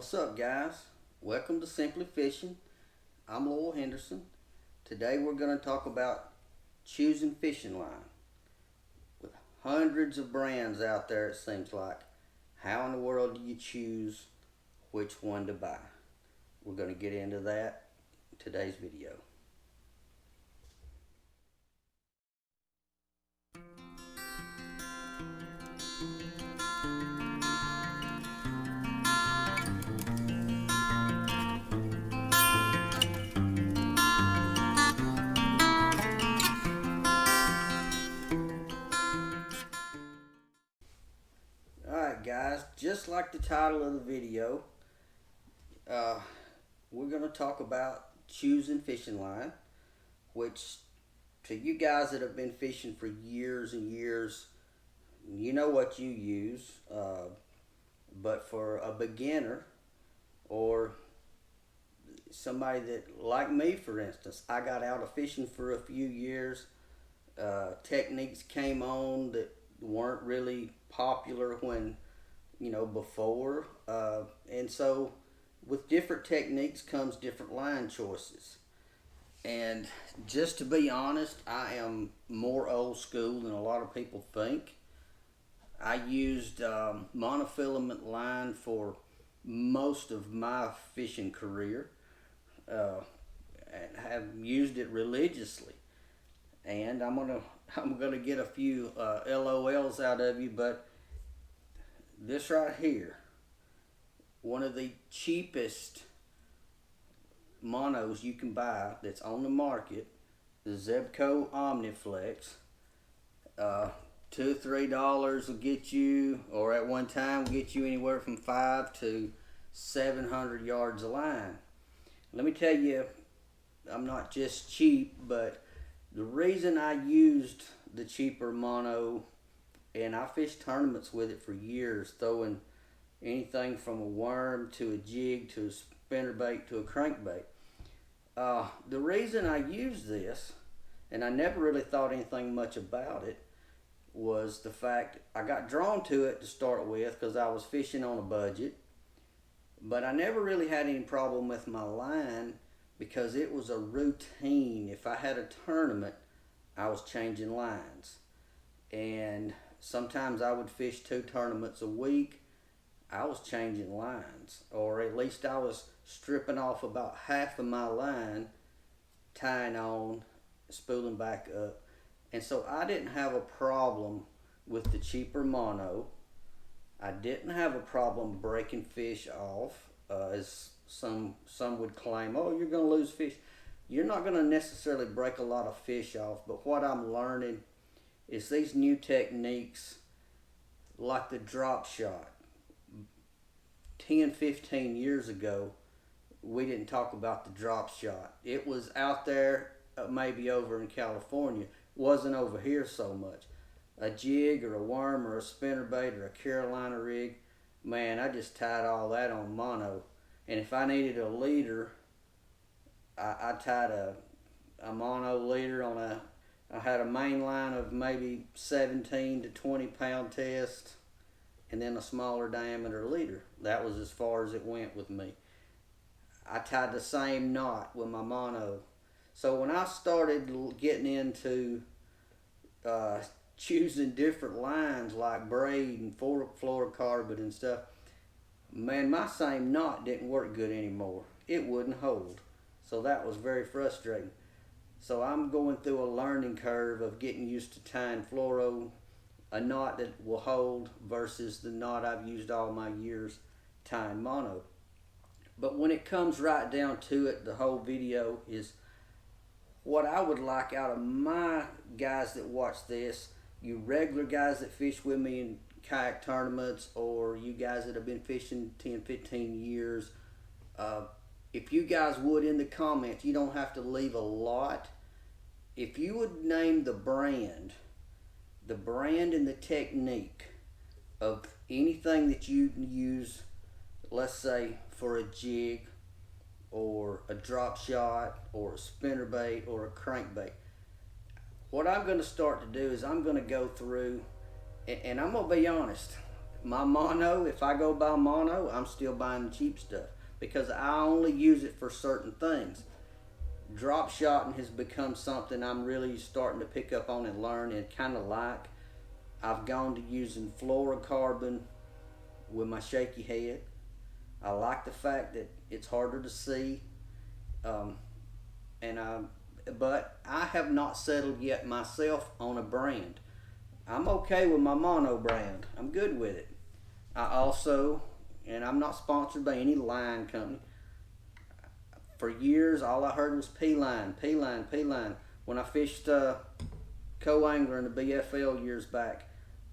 What's up, guys? Welcome to Simply Fishing. I'm Lowell Henderson. Today we're going to talk about choosing fishing line. With hundreds of brands out there, it seems like, how in the world do you choose which one to buy? We're going to get into that in today's video. Alright guys, just like the title of the video, we're going to talk about choosing fishing line, which to you guys that have been fishing for years and years, you know what you use, but for a beginner or somebody that, like me for instance, I got out of fishing for a few years. Techniques came on that weren't really popular when, before. And so with different techniques comes different line choices. And just to be honest, I am more old school than a lot of people think. I used monofilament line for most of my fishing career, and have used it religiously. And I'm gonna get a few LOLs out of you, but this right here, one of the cheapest monos you can buy that's on the market, the Zebco Omniflex. $2 or $3 will get you, or at one time will get you anywhere from 5 to 700 yards of line. Let me tell you, I'm not just cheap, but the reason I used the cheaper mono, and I fished tournaments with it for years, throwing anything from a worm to a jig to a spinnerbait to a crankbait. The reason I used this, and I never really thought anything much about it, was the fact I got drawn to it to start with because I was fishing on a budget, but I never really had any problem with my line because it was a routine. If I had a tournament, I was changing lines, and sometimes I would fish 2 tournaments a week. I was changing lines, or at least I was stripping off about half of my line, tying on, spooling back up. And so I didn't have a problem with the cheaper mono. I didn't have a problem breaking fish off, as some would claim, oh, you're going to lose fish. You're not going to necessarily break a lot of fish off, but what I'm learning is these new techniques, like the drop shot. 10, 15 years ago, we didn't talk about the drop shot. It was out there, maybe over in California. Wasn't over here so much. A jig or a worm or a spinnerbait or a Carolina rig, man, I just tied all that on mono. And if I needed a leader, I tied a mono leader on I had a main line of maybe 17 to 20 pound test, and then a smaller diameter leader. That was as far as it went with me. I tied the same knot with my mono. So when I started getting into choosing different lines like braid and fluorocarbon and stuff, man, my same knot didn't work good anymore. It wouldn't hold. So that was very frustrating. So I'm going through a learning curve of getting used to tying fluoro, a knot that will hold, versus the knot I've used all my years tying mono. But when it comes right down to it, the whole video is what I would like out of my guys that watch this, you regular guys that fish with me in kayak tournaments, or you guys that have been fishing 10, 15 years. If you guys would, in the comments, you don't have to leave a lot. If you would name the brand and the technique of anything that you use, let's say for a jig or a drop shot or a spinnerbait or a crankbait. What I'm going to start to do is I'm going to go through, and I'm going to be honest, my mono, if I go buy mono, I'm still buying the cheap stuff because I only use it for certain things. Drop shotting has become something I'm really starting to pick up on and learn and kind of like. I've gone to using fluorocarbon with my shaky head. I like the fact that it's harder to see, um, and but I have not settled yet myself on a brand. I'm okay with my mono brand. I'm good with it. I also, and I'm not sponsored by any line company. For years, all I heard was Pline, Pline, Pline. When I fished co-angler in the BFL years back,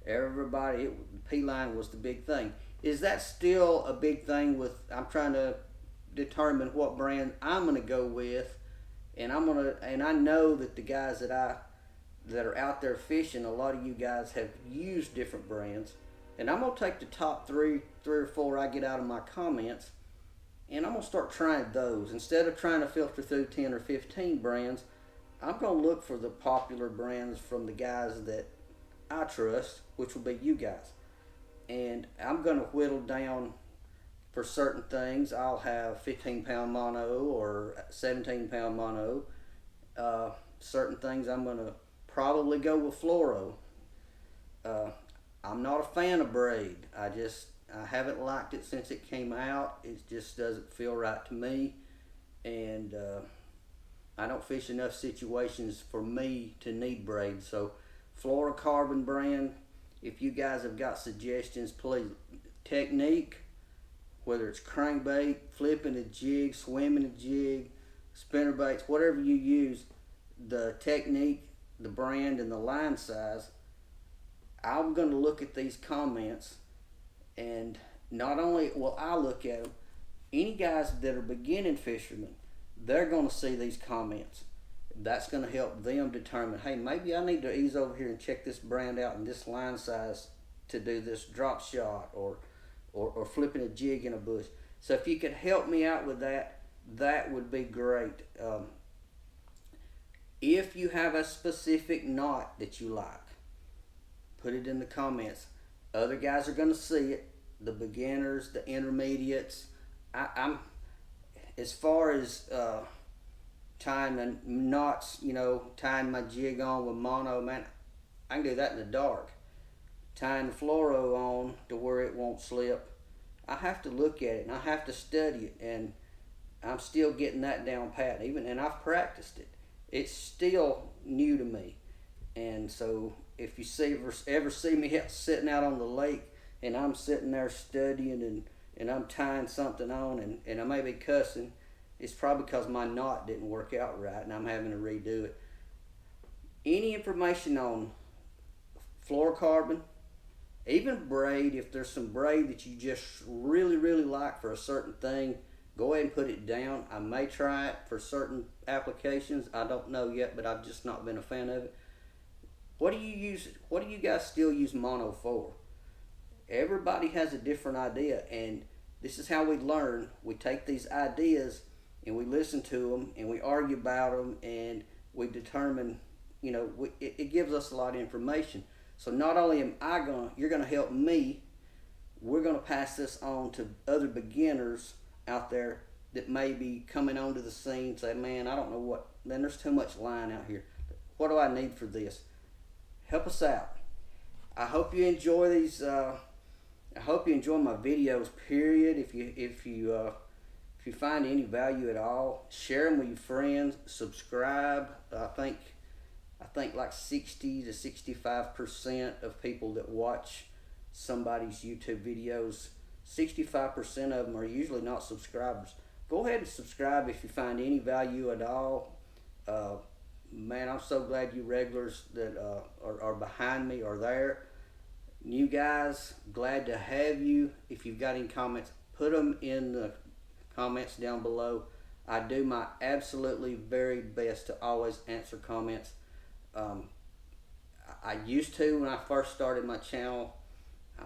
everybody, Pline was the big thing. Is that still a big thing with, I'm trying to determine what brand I'm going to go with, and I know that the guys that are out there fishing, a lot of you guys have used different brands, and I'm going to take the top three or four I get out of my comments, and I'm going to start trying those. Instead of trying to filter through 10 or 15 brands, I'm going to look for the popular brands from the guys that I trust, which will be you guys. And I'm going to whittle down for certain things. I'll have 15-pound mono or 17-pound mono. Certain things I'm going to probably go with fluoro. I'm not a fan of braid. I haven't liked it since it came out. It just doesn't feel right to me, and I don't fish enough situations for me to need braid. So fluorocarbon brand, if you guys have got suggestions, please. Technique, whether it's crankbait, flipping a jig, swimming a jig, spinner baits, whatever you use, the technique, the brand, and the line size, I'm going to look at these comments, and not only will I look at them, any guys that are beginning fishermen, they're going to see these comments. That's going to help them determine, hey, maybe I need to ease over here and check this brand out and this line size to do this drop shot or flipping a jig in a bush. So if you could help me out with that, that would be great. If you have a specific knot that you like, put it in the comments. Other guys are going to see it. The beginners, the intermediates. I'm as far as tying the knots, tying my jig on with mono, man, I can do that in the dark. Tying the fluoro on to where it won't slip, I have to look at it and I have to study it, and I'm still getting that down pat. And I've practiced it. It's still new to me, and so if you ever see me sitting out on the lake and I'm sitting there studying and I'm tying something on and I may be cussing, it's probably because my knot didn't work out right and I'm having to redo it. Any information on fluorocarbon, even braid, if there's some braid that you just really, really like for a certain thing, go ahead and put it down. I may try it for certain applications. I don't know yet, but I've just not been a fan of it. What do you use? What do you guys still use mono for? Everybody has a different idea, and this is how we learn. We take these ideas and we listen to them and we argue about them and we determine, it gives us a lot of information. So not only you're gonna help me, we're gonna pass this on to other beginners out there that may be coming onto the scene, say, man, I don't know man, there's too much line out here. What do I need for this? Help us out. I hope you enjoy these. I hope you enjoy my videos. Period. If you find any value at all, share them with your friends. Subscribe. I think like 60 to 65% of people that watch somebody's YouTube videos, 65% of them are usually not subscribers. Go ahead and subscribe if you find any value at all. Man, I'm so glad you regulars that are behind me are there. New guys, glad to have you. If you've got any comments, put them in the comments down below. I do my absolutely very best to always answer comments. I used to when I first started my channel.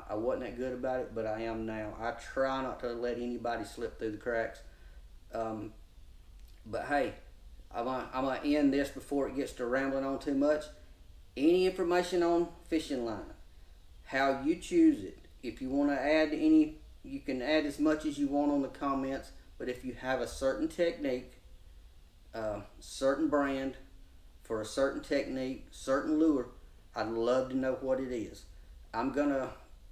I wasn't that good about it, but I am now. I try not to let anybody slip through the cracks. But hey, I'm going to end this before it gets to rambling on too much. Any information on fishing line, how you choose it, If you want to add any, you can add as much as you want on the comments. But if you have a certain technique, certain brand for a certain technique, certain lure, I'd love to know what it is.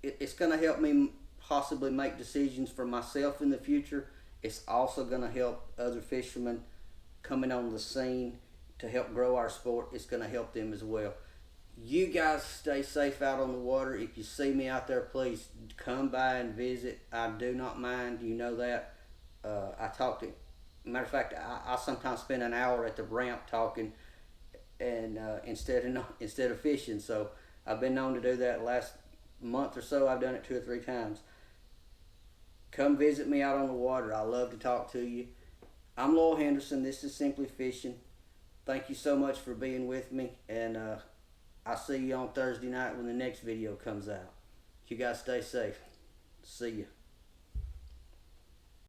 It's gonna help me possibly make decisions for myself in the future. It's also gonna help other fishermen coming on the scene to help grow our sport. It's gonna help them as well. You guys stay safe out on the water. If you see me out there, please come by and visit. I do not mind. You know that. I talk to. Matter of fact, I sometimes spend an hour at the ramp talking, and instead of fishing. So I've been known to do that. Last month or so, I've done it 2 or 3 times. Come visit me out on the water. I love to talk to you. I'm Lowell Henderson. This is Simply Fishing. Thank you so much for being with me, and I'll see you on Thursday night when the next video comes out. You guys stay safe. See you.